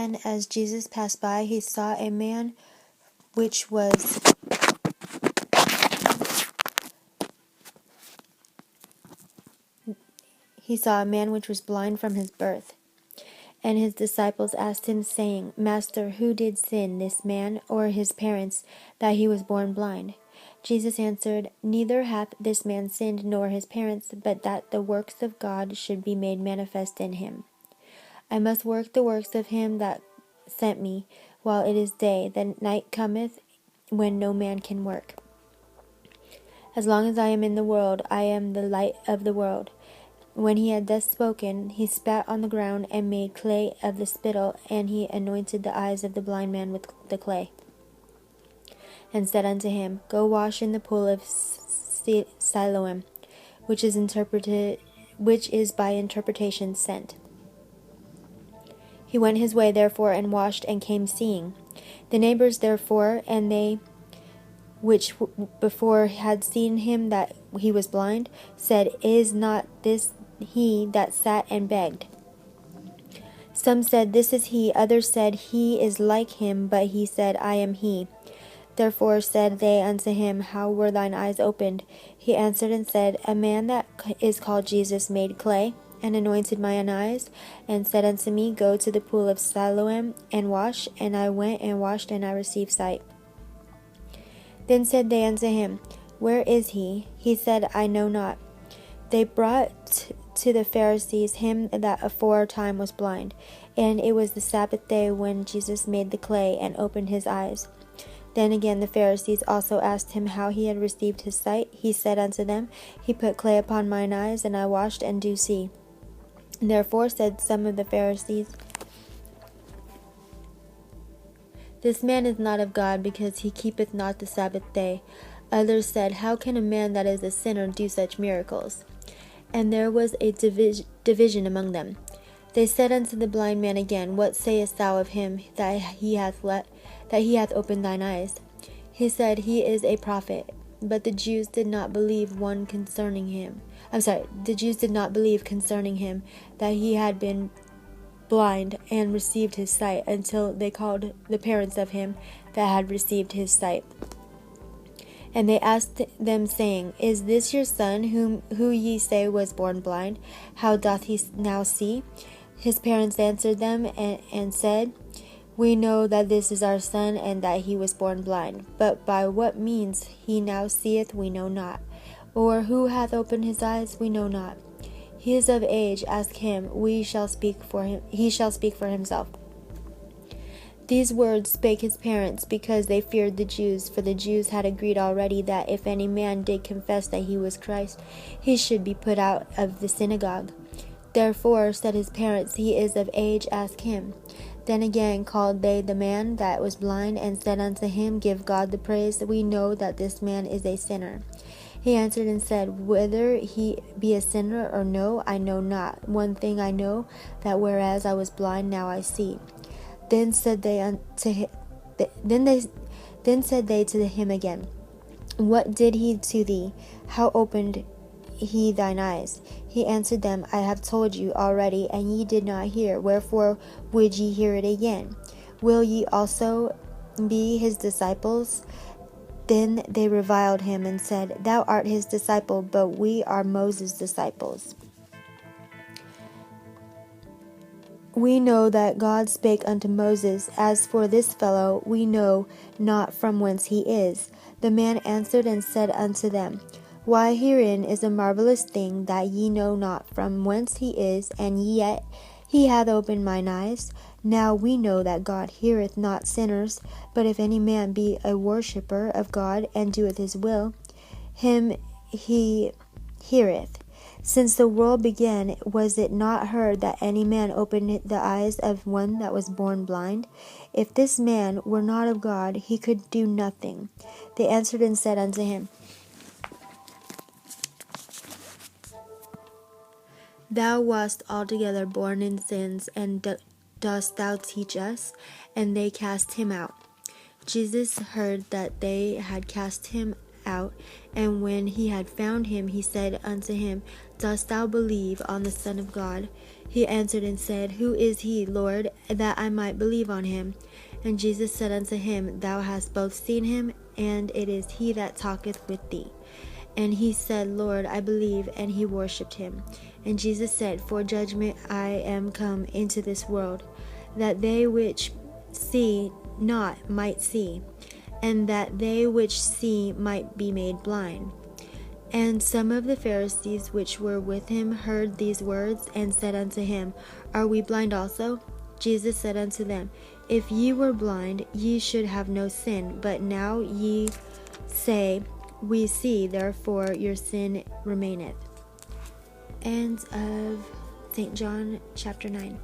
And as Jesus passed by, he saw a man which was blind from his birth. And his disciples asked him, saying, Master, who did sin, this man or his parents, that he was born blind? Jesus answered, Neither hath this man sinned nor his parents, but that the works of God should be made manifest in him. I must work the works of him that sent me, while it is day. The night cometh, when no man can work. As long as I am in the world, I am the light of the world. When he had thus spoken, he spat on the ground, and made clay of the spittle, and he anointed the eyes of the blind man with the clay, and said unto him, Go wash in the pool of Siloam, which is by interpretation sent. He went his way therefore, and washed, and came seeing. The neighbors therefore, and they which before had seen him that he was blind, said, Is not this he that sat and begged? Some said, This is he. Others said, He is like him. But he said, I am he. Therefore said they unto him, How were thine eyes opened? He answered and said, A man that is called Jesus made clay, and anointed mine eyes, and said unto me, Go to the pool of Siloam, and wash. And I went and washed, and I received sight. Then said they unto him, Where is he? He said, I know not. They brought to the Pharisees him that aforetime was blind, and it was the Sabbath day when Jesus made the clay and opened his eyes. Then again the Pharisees also asked him how he had received his sight. He said unto them, He put clay upon mine eyes, and I washed, and do see. Therefore said some of the Pharisees, This man is not of God, because he keepeth not the Sabbath day. Others said, How can a man that is a sinner do such miracles? And there was a division among them. They said unto the blind man again, What sayest thou of him that he hath opened thine eyes? He said, He is a prophet. But the Jews did not believe concerning him that he had been blind and received his sight, until they called the parents of him that had received his sight. And they asked them, saying, Is this your son, who ye say was born blind? How doth he now see? His parents answered them and said, We know that this is our son, and that he was born blind. But by what means he now seeth, we know not. Or who hath opened his eyes, we know not. He is of age, ask him, he shall speak for himself. These words spake his parents, because they feared the Jews, for the Jews had agreed already that if any man did confess that he was Christ, he should be put out of the synagogue. Therefore said his parents, He is of age, ask him. Then again called they the man that was blind, and said unto him, Give God the praise, we know that this man is a sinner. He answered and said, Whether he be a sinner or no, I know not. One thing I know, that whereas I was blind, now I see. Then said they to him again, What did he to thee? How opened he thine eyes? He answered them, I have told you already, and ye did not hear. Wherefore would ye hear it again? Will ye also be his disciples? Then they reviled him, and said, Thou art his disciple, but we are Moses' disciples. We know that God spake unto Moses. As for this fellow, we know not from whence he is. The man answered and said unto them, Why, herein is a marvelous thing, that ye know not from whence he is, and yet he hath opened mine eyes. Now we know that God heareth not sinners, but if any man be a worshipper of God, and doeth his will, him he heareth. Since the world began, was it not heard that any man opened the eyes of one that was born blind? If this man were not of God, he could do nothing. They answered and said unto him, Thou wast altogether born in sins, and dost thou teach us? And they cast him out. Jesus heard that they had cast him out, and when he had found him, he said unto him, Dost thou believe on the Son of God? He answered and said, Who is he, Lord, that I might believe on him? And Jesus said unto him, Thou hast both seen him, and it is he that talketh with thee. And he said, Lord, I believe, and he worshipped him. And Jesus said, For judgment I am come into this world, that they which see not might see, and that they which see might be made blind. And some of the Pharisees which were with him heard these words, and said unto him, Are we blind also? Jesus said unto them, If ye were blind, ye should have no sin, but now ye say, We see, therefore your sin remaineth. End of St. John chapter 9.